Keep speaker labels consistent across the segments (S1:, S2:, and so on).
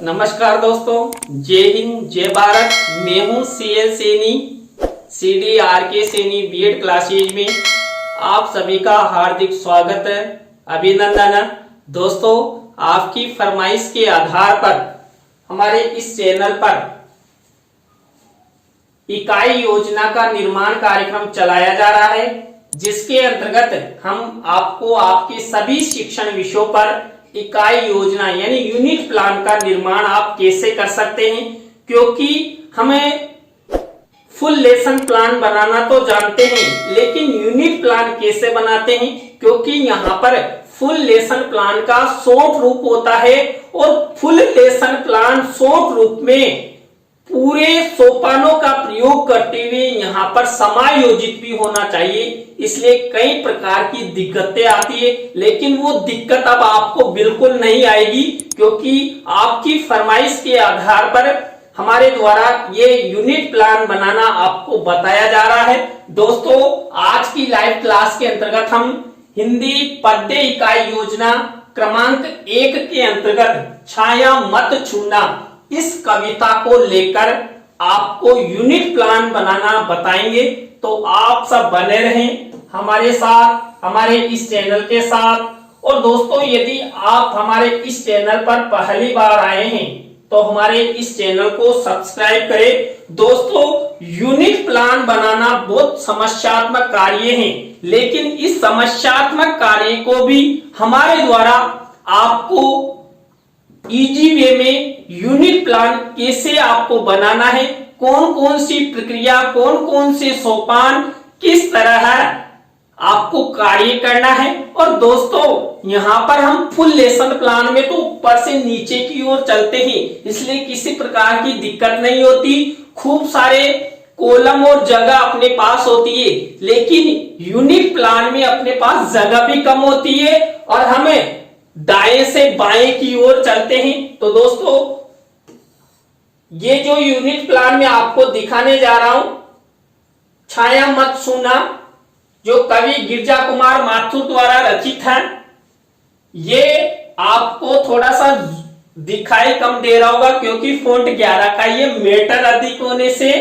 S1: नमस्कार दोस्तों, जय हिंद जय भारत। मैं हूं CL Saini, CDRK Saini B Ed classes में आप सभी का हार्दिक स्वागत है, अभिनंदन है। दोस्तों, आपकी फरमाइश के आधार पर हमारे इस चैनल पर इकाई योजना का निर्माण कार्यक्रम चलाया जा रहा है, जिसके अंतर्गत हम आपको आपके सभी शिक्षण विषयों पर इकाई योजना यानी यूनिट प्लान का निर्माण आप कैसे कर सकते हैं। क्योंकि हमें फुल लेसन प्लान बनाना तो जानते हैं, लेकिन यूनिट प्लान कैसे बनाते हैं, क्योंकि यहाँ पर फुल लेसन प्लान का शॉर्ट रूप होता है और फुल लेसन प्लान शॉर्ट रूप में पूरे सोपानों का प्रयोग करते हुए यहाँ पर समायोजित भी होना चाहिए। इसलिए कई प्रकार की दिक्कतें आती है, लेकिन वो दिक्कत अब आपको बिल्कुल नहीं आएगी, क्योंकि आपकी फरमाइश के आधार पर हमारे द्वारा ये यूनिट प्लान बनाना आपको बताया जा रहा है। दोस्तों, आज की लाइव क्लास के अंतर्गत हम हिंदी पद्य इकाई योजना क्रमांक 1 के अंतर्गत छाया मत छूना इस कविता को लेकर आपको यूनिट प्लान बनाना बताएंगे। तो आप सब बने रहें हमारे साथ, हमारे इस चैनल के साथ। और दोस्तों, यदि आप हमारे इस चैनल पर पहली बार आए हैं तो हमारे इस चैनल को सब्सक्राइब करें। दोस्तों, यूनिट प्लान बनाना बहुत समस्यात्मक कार्य है, लेकिन इस समस्यात्मक कार्य को भी हमारे द्वारा आपको इजी वे में यूनिट प्लान कैसे आपको बनाना है, कौन कौन सी प्रक्रिया, कौन कौन से सोपान, किस तरह आपको कार्य करना है। और दोस्तों, यहाँ पर हम फुल लेसन प्लान में तो ऊपर से नीचे की ओर चलते हैं, इसलिए किसी प्रकार की दिक्कत नहीं होती। खूब सारे कॉलम और जगह अपने पास होती है, लेकिन यूनिट प्लान में अपने पास जगह भी कम होती है और हमें दाएं से बाएं की ओर चलते हैं। तो दोस्तों, ये जो यूनिट प्लान में आपको दिखाने जा रहा हूं, छाया मत छूना, जो कवि गिरजा कुमार माथुर द्वारा रचित है, ये आपको थोड़ा सा दिखाई कम दे रहा होगा, क्योंकि फॉन्ट 11 का ये मैटर अधिक होने से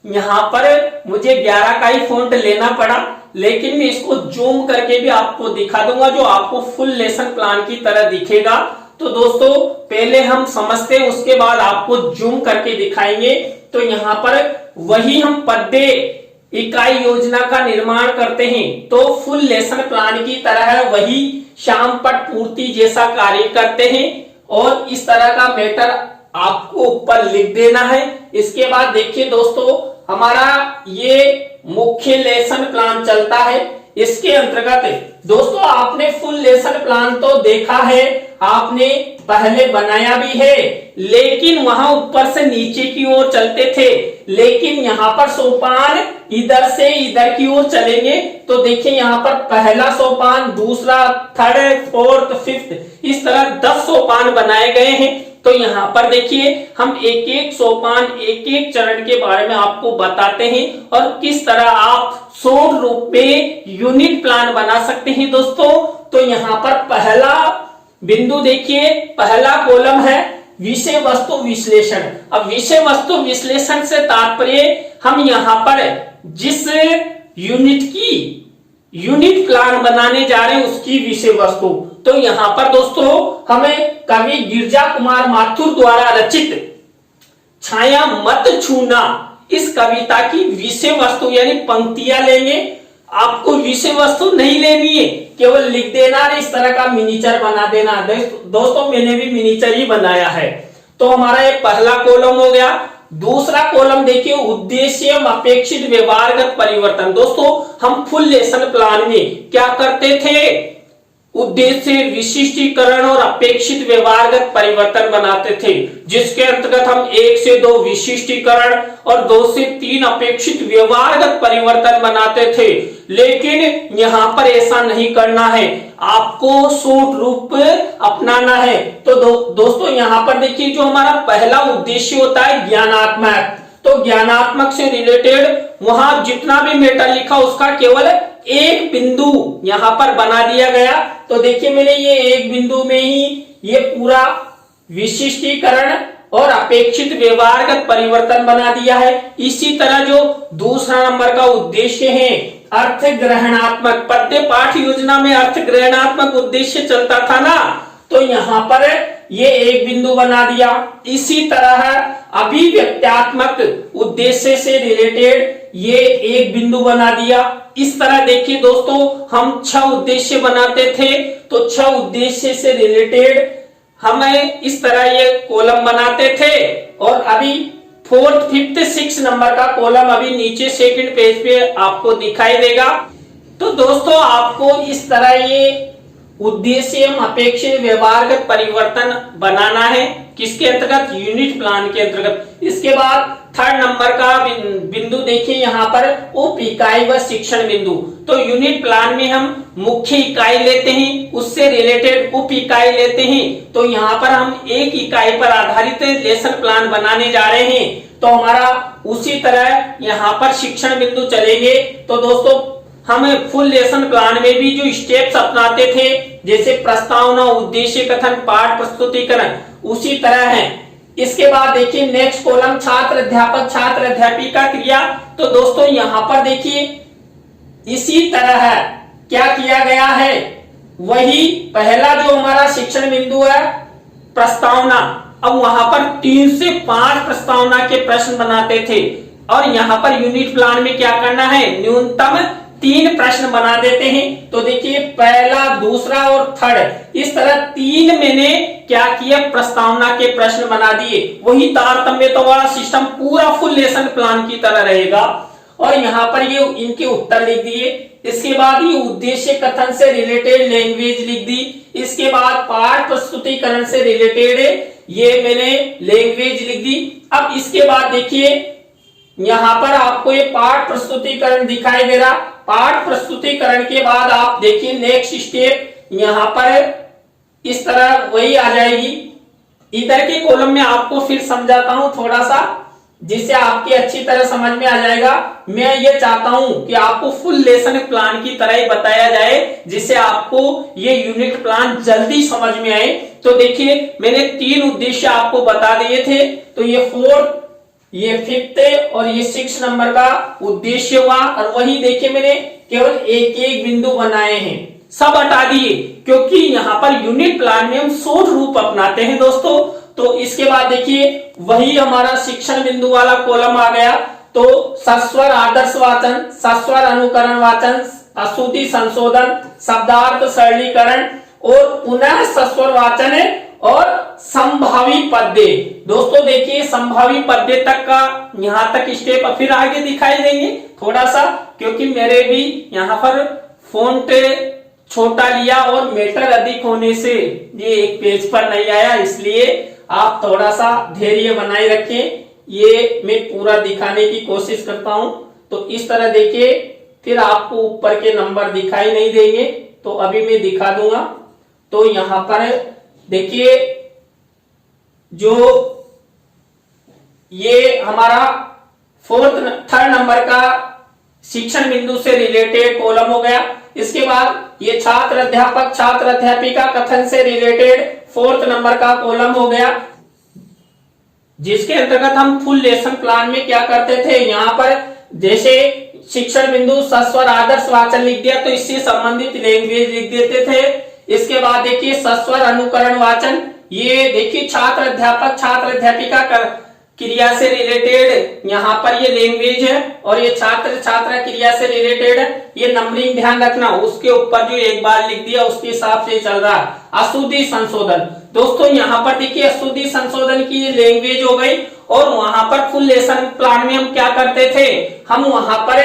S1: यहां पर मुझे 11 का ही फॉन्ट लेना पड़ा। लेकिन मैं इसको जूम करके भी आपको दिखा दूंगा, जो आपको फुल लेसन प्लान की तरह दिखेगा। तो दोस्तों, पहले हम समझते हैं, उसके बाद आपको जूम करके दिखाएंगे। तो यहाँ पर वही हम पद्य इकाई योजना का निर्माण करते हैं, तो फुल लेसन प्लान की तरह वही शाम पट पूर्ति जैसा कार्य करते हैं और इस तरह का मैटर आपको ऊपर लिख देना है। इसके बाद देखिए दोस्तों, हमारा ये मुख्य लेसन प्लान चलता है। इसके अंतर्गत दोस्तों, आपने फुल लेसन प्लान तो देखा है, आपने पहले बनाया भी है, लेकिन वहां ऊपर से नीचे की ओर चलते थे, लेकिन यहाँ पर सोपान इधर से इधर की ओर चलेंगे। तो देखिए, यहाँ पर पहला सोपान, दूसरा, थर्ड, फोर्थ, फिफ्थ, इस तरह 10 सोपान बनाए गए हैं। तो यहाँ पर देखिए, हम एक एक सोपान, एक एक चरण के बारे में आपको बताते हैं और किस तरह आप शॉर्ट रूप में यूनिट प्लान बना सकते हैं। दोस्तों, तो यहाँ पर पहला बिंदु देखिए, पहला कॉलम है विषय वस्तु विश्लेषण। अब विषय वस्तु विश्लेषण से तात्पर्य हम यहाँ पर जिस यूनिट की यूनिट प्लान बनाने जा रहे हैं उसकी विषय वस्तु। तो यहाँ पर दोस्तों, हमें कवि गिरजा कुमार माथुर द्वारा रचित छाया मत छूना इस कविता की विषय वस्तु यानी पंक्तियां लेंगे। आपको विषय वस्तु नहीं लेनी है, केवल लिख देना और इस तरह का मिनीचर बना देना। दोस्तों, मैंने भी मिनीचर ही बनाया है। तो हमारा ये पहला कॉलम हो गया। दूसरा कॉलम देखिए, उद्देश्य अपेक्षित व्यवहारगत परिवर्तन। दोस्तों, हम फुल लेसन प्लान में क्या करते थे, उद्देश्य, विशिष्टीकरण और अपेक्षित व्यवहारगत परिवर्तन बनाते थे, जिसके अंतर्गत हम 1 से 2 विशिष्टीकरण और 2 से 3 अपेक्षित व्यवहारगत परिवर्तन बनाते थे। लेकिन यहाँ पर ऐसा नहीं करना है, आपको शॉर्ट रूप अपनाना है। तो दोस्तों, यहाँ पर देखिए, जो हमारा पहला उद्देश्य होता है ज्ञानात्मक, तो ज्ञानात्मक से रिलेटेड वहां जितना भी मैटर लिखा उसका केवल एक बिंदु यहां पर बना दिया गया। तो देखिए, मैंने ये एक बिंदु में ही ये पूरा विशिष्टीकरण और अपेक्षित व्यवहारगत परिवर्तन बना दिया है। इसी तरह जो दूसरा नंबर का उद्देश्य है अर्थ ग्रहणात्मक, पद्य पाठ योजना में अर्थ ग्रहणात्मक उद्देश्य चलता था ना, तो यहाँ पर ये एक बिंदु बना दिया। इसी तरह अभिव्यक्त्यात्मक उद्देश्य से रिलेटेड ये एक बिंदु बना दिया। इस तरह देखिए दोस्तों, हम 6 उद्देश्य बनाते थे, तो 6 उद्देश्य से रिलेटेड हमें इस तरह ये कॉलम बनाते थे। और अभी 4th, 5th, 6th नंबर का कॉलम अभी नीचे सेकंड पेज पे आपको दिखाई देगा। तो दोस्तों आपको इस तरह ये उद्देश्य एवं अपेक्षित व्यवहारगत परिवर्तन बनाना है, किसके अंतर्गत, यूनिट प्लान के अंतर्गत। इसके बाद 3rd नंबर का बिंदु देखिए यहाँ पर उप इकाई व शिक्षण बिंदु। तो यूनिट प्लान में हम मुख्य इकाई लेते हैं, उससे रिलेटेड उप इकाई लेते हैं। तो यहाँ पर हम एक इकाई पर आधारित लेसन प्लान बनाने जा रहे हैं। तो हमारा उसी तरह यहाँ पर शिक्षण बिंदु चलेंगे। तो दोस्तों हम फुल लेसन प्लान में भी जो स्टेप्स अपनाते थे, जैसे प्रस्तावना, उद्देश्य कथन, पाठ प्रस्तुतिकरण, उसी तरह है। इसके बाद देखिए नेक्स्ट कॉलम छात्र अध्यापक छात्र अध्यापिका क्रिया। तो दोस्तों यहाँ पर देखिए इसी तरह है क्या किया गया है, वही पहला जो हमारा शिक्षण बिंदु है प्रस्तावना, अब वहां पर 3 से 5 प्रस्तावना के प्रश्न बनाते थे। और यहाँ पर यूनिट प्लान में क्या करना है, न्यूनतम 3 प्रश्न बना देते हैं। तो देखिए पहला, दूसरा और 3rd, इस तरह 3 मैंने क्या किया, प्रस्तावना के प्रश्न बना दिए। वही तारतम्य वाला सिस्टम पूरा फुल लेसन प्लान की तरह रहेगा। और यहाँ पर ये इनके उत्तर लिख दिए। इसके बाद ये उद्देश्य कथन से रिलेटेड लैंग्वेज लिख दी। इसके बाद पाठ प्रस्तुतिकरण से रिलेटेड ये मैंने लैंग्वेज लिख दी। अब इसके बाद देखिए यहाँ पर आपको ये पाठ प्रस्तुतिकरण दिखाई दे रहा। पाठ प्रस्तुतिकरण के बाद आप देखिए नेक्स्ट स्टेप यहाँ पर इस तरह वही आ जाएगी। इधर के कॉलम में आपको फिर समझाता हूं थोड़ा सा, जिससे आपकी अच्छी तरह समझ में आ जाएगा। मैं ये चाहता हूं कि आपको फुल लेसन प्लान की तरह ही बताया जाए, जिससे आपको ये यूनिट प्लान जल्दी समझ में आए। तो देखिए मैंने 3 उद्देश्य आपको बता दिए थे। तो ये 4th, ये 5th और ये 6th नंबर का उद्देश्य हुआ। और वही देखिए मैंने केवल एक बिंदु बनाए हैं, सब हटा दिए, क्योंकि यहाँ पर यूनिट प्लान में हम शॉर्ट रूप अपनाते हैं दोस्तों। तो इसके बाद देखिए वही हमारा शिक्षण बिंदु वाला कॉलम आ गया। तो सस्वर आदर्श वाचन, सस्वर अनुकरण वाचन, अशुद्धि संशोधन, शब्दार्थ सरलीकरण और पुनः सस्वर वाचन और संभावी पद्य। दोस्तों देखिए संभावी पद्य तक का यहाँ तक स्टेप फिर आगे दिखाई देंगे थोड़ा सा, क्योंकि मेरे भी यहाँ पर फॉन्ट छोटा लिया और मैटर अधिक होने से ये एक पेज पर नहीं आया, इसलिए आप थोड़ा सा धैर्य बनाए रखें। ये मैं पूरा दिखाने की कोशिश करता हूं। तो इस तरह देखिए फिर आपको ऊपर के नंबर दिखाई नहीं देंगे, तो अभी मैं दिखा दूंगा। तो यहां पर देखिए जो ये हमारा 3rd नंबर का शिक्षण बिंदु से रिलेटेड कॉलम हो गया। इसके बाद ये छात्र अध्यापक छात्र अध्यापिका कथन से रिलेटेड 4th नंबर का कॉलम हो गया, जिसके अंतर्गत हम फुल लेसन प्लान में क्या करते थे, यहाँ पर जैसे शिक्षण बिंदु सस्वर आदर्श वाचन लिख दिया तो इससे संबंधित लैंग्वेज लिख देते थे। इसके बाद देखिए सस्वर अनुकरण वाचन, ये देखिए छात्र अध्यापक छात्र अध्यापिका क्रिया से रिलेटेड यहाँ पर ये लैंग्वेज है, और ये छात्र छात्रा क्रिया से रिलेटेड है। ये नंबरिंग ध्यान रखना, उसके ऊपर जो एक बार लिख दिया उसके हिसाब से चल रहा है। अशुद्धि संशोधन, दोस्तों यहाँ पर देखिए अशुद्धि संशोधन की ये लैंग्वेज हो गई। और वहां पर फुल लेसन प्लान में हम क्या करते थे, हम वहां पर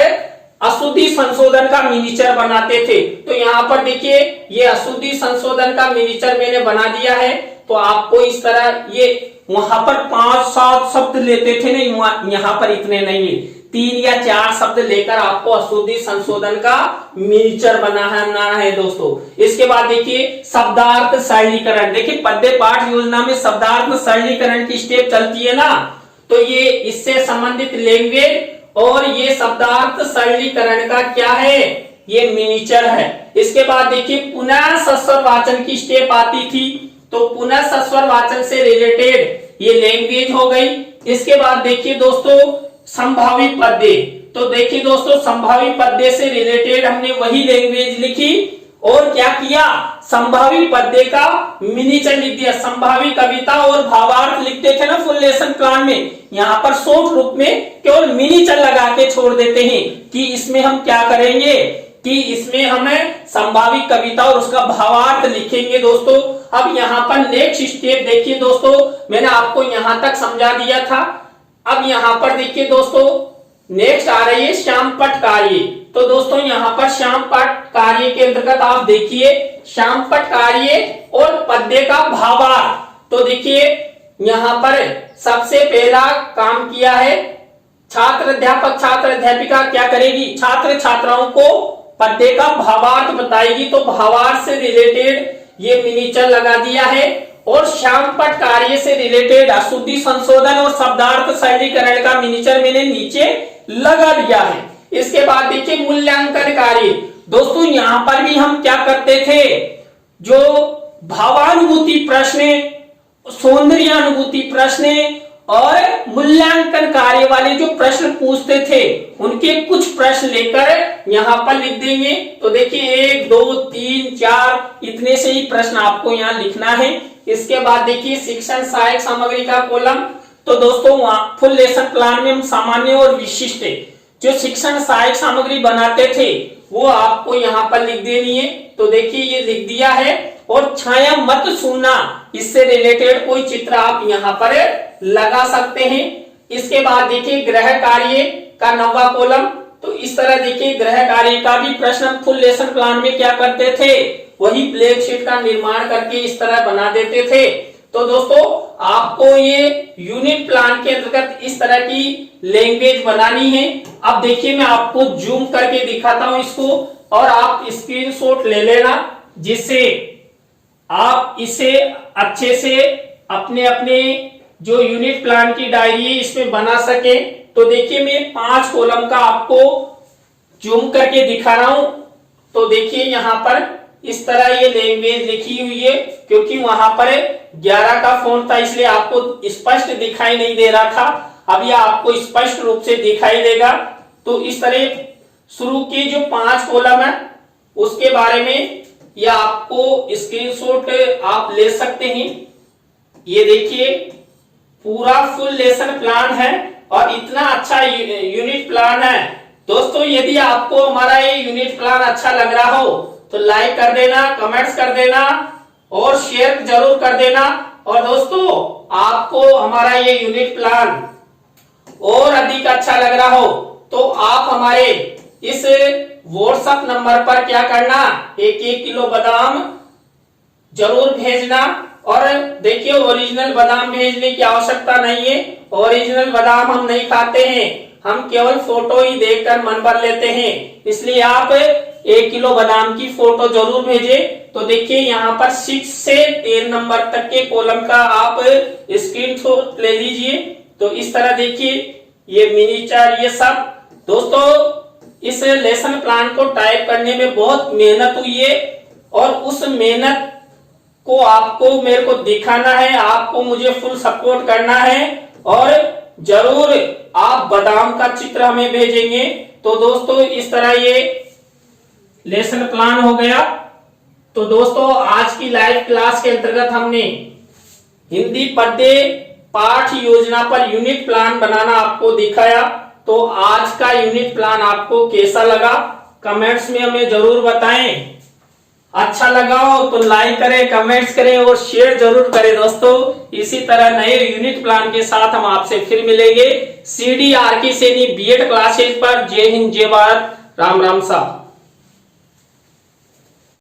S1: अशुद्धि संशोधन का मिनिएचर बनाते थे। तो यहाँ पर देखिए ये अशुद्धि संशोधन का मिनिएचर मैंने बना दिया है। तो आपको इस तरह ये वहां पर 5-7 शब्द लेते थे नहीं, यहाँ पर इतने नहीं है, 3 या 4 शब्द लेकर आपको अशुद्धि संशोधन का मिनिएचर बनाना है दोस्तों। इसके बाद देखिए शब्दार्थ सरलीकरण, देखिए पद्य पाठ योजना में शब्दार्थ सरलीकरण की स्टेप चलती है ना, तो ये इससे संबंधित लैंग्वेज और ये शब्दार्थ सरलीकरण का क्या है, ये मिनिएचर है। इसके बाद देखिए पुनः सस्वर वाचन की स्टेप आती थी। तो पुनः सस्वर वाचन से रिलेटेड ये लैंग्वेज हो गई। इसके बाद देखिए दोस्तों संभावी पद्य, तो देखिए दोस्तों संभावी पद्य से रिलेटेड हमने वही लैंग्वेज लिखी और क्या किया, संभावी पद्य का मिनिएचर लिख दिया। संभावी कविता और भावार्थ लिखते थे ना फुल लेसन प्लान में, यहाँ पर शॉर्ट रूप में केवल मिनिएचर लगा के छोड़ देते हैं कि इसमें हम क्या करेंगे कि इसमें हमें संभावी कविता और उसका भावार्थ लिखेंगे दोस्तों। अब यहाँ पर नेक्स्ट स्टेप देखिए दोस्तों, मैंने आपको यहाँ तक समझा दिया था। अब यहाँ पर देखिए दोस्तों नेक्स्ट आ रही है श्यामपट्ट कार्य। तो दोस्तों यहाँ पर श्यामपट्ट कार्य के अंतर्गत आप देखिए श्यामपट्ट कार्य और पद्य का भावार्थ। तो देखिए यहाँ पर सबसे पहला काम किया है, छात्र अध्यापक छात्र अध्यापिका क्या करेगी, छात्र छात्राओं को पद्य का भावार्थ बताएगी। तो भावार्थ से रिलेटेड ये मिनिएचर लगा दिया है और श्यामपट्ट कार्य से रिलेटेड अशुद्धि संशोधन और शब्दार्थ सरलीकरण का मिनिएचर मैंने नीचे लगा दिया है। इसके बाद देखिए मूल्यांकन कार्य। दोस्तों यहाँ पर भी हम क्या करते थे, जो भावानुभूति प्रश्न, सौंदर्यानुभूति प्रश्न और मूल्यांकन कार्य वाले जो प्रश्न पूछते थे उनके कुछ प्रश्न लेकर यहाँ पर लिख देंगे। तो देखिए 1 2 3 4 इतने से ही प्रश्न आपको यहाँ लिखना है। इसके बाद देखिए शिक्षण सहायक सामग्री का कॉलम। तो दोस्तों वहाँ फुल लेसन प्लान में हम सामान्य और विशिष्ट जो शिक्षण सहायक सामग्री बनाते थे वो आपको यहाँ पर लिख देनी है। तो देखिए ये लिख दिया है। और छाया मत छूना, इससे रिलेटेड कोई चित्र आप यहाँ पर लगा सकते हैं। इसके बाद देखिए गृह कार्य का 9वां कॉलम। तो इस तरह देखिए गृह कार्य का भी प्रश्न फुल लेसन प्लान में क्या करते थे, वही ब्लैक शीट का निर्माण करके इस तरह बना देते थे। तो दोस्तों आपको ये यूनिट प्लान के अंतर्गत इस तरह की लैंग्वेज बनानी है। अब देखिए मैं आपको जूम करके दिखाता हूं इसको और आप स्क्रीनशॉट ले लेना, जिससे आप इसे अच्छे से अपने अपने जो यूनिट प्लान की डायरी है इसमें बना सके। तो देखिए मैं 5 कॉलम का आपको जूम करके दिखा रहा हूं। तो देखिए यहाँ पर इस तरह ये लैंग्वेज लिखी हुई है, क्योंकि वहां पर 11 का फॉन्ट था इसलिए आपको स्पष्ट दिखाई नहीं दे रहा था। अब यह आपको स्पष्ट रूप से दिखाई देगा। तो इस तरह शुरू के जो 5 कॉलम है उसके बारे में यह आपको स्क्रीनशॉट आप ले सकते हैं। ये देखिए पूरा फुल लेसन प्लान है और इतना अच्छा यूनिट प्लान है। दोस्तों यदि आपको हमारा ये यूनिट प्लान अच्छा लग रहा हो तो लाइक कर देना, कमेंट्स कर देना और शेयर जरूर कर देना। और दोस्तों आपको हमारा ये यूनिट प्लान और अधिक अच्छा लग रहा हो तो आप हमारे इस व्हाट्सएप नंबर पर क्या करना, 1 किलो बादाम जरूर भेजना। और देखिए ओरिजिनल बादाम भेजने की आवश्यकता नहीं है, ओरिजिनल बादाम हम नहीं खाते हैं, हम केवल फोटो ही देखकर मन भर लेते हैं। इसलिए आप 1 किलो बादाम की फोटो जरूर भेजे। तो देखिए यहाँ पर 6 से 13 नंबर तक के कॉलम का आप स्क्रीनशॉट ले लीजिए। तो इस तरह देखिए ये मिनिएचर ये सब। दोस्तों इस लेसन प्लान को टाइप करने में बहुत मेहनत हुई है और उस मेहनत को आपको मेरे को दिखाना है, आपको मुझे फुल सपोर्ट करना है और जरूर आप बादाम का चित्र हमें भेजेंगे। तो दोस्तों इस तरह ये लेसन प्लान हो गया। तो दोस्तों आज की लाइव क्लास के अंतर्गत हमने हिंदी पद्य पाठ योजना पर यूनिट प्लान बनाना आपको दिखाया। तो आज का यूनिट प्लान आपको कैसा लगा कमेंट्स में हमें जरूर बताएं। अच्छा लगा हो तो लाइक करें, कमेंट्स करें और शेयर जरूर करें। दोस्तों इसी तरह नए यूनिट प्लान के साथ हम आपसे फिर मिलेंगे CDRK सैनी BEd क्लासेज पर। जय हिंद, जय भारत, राम राम साहब।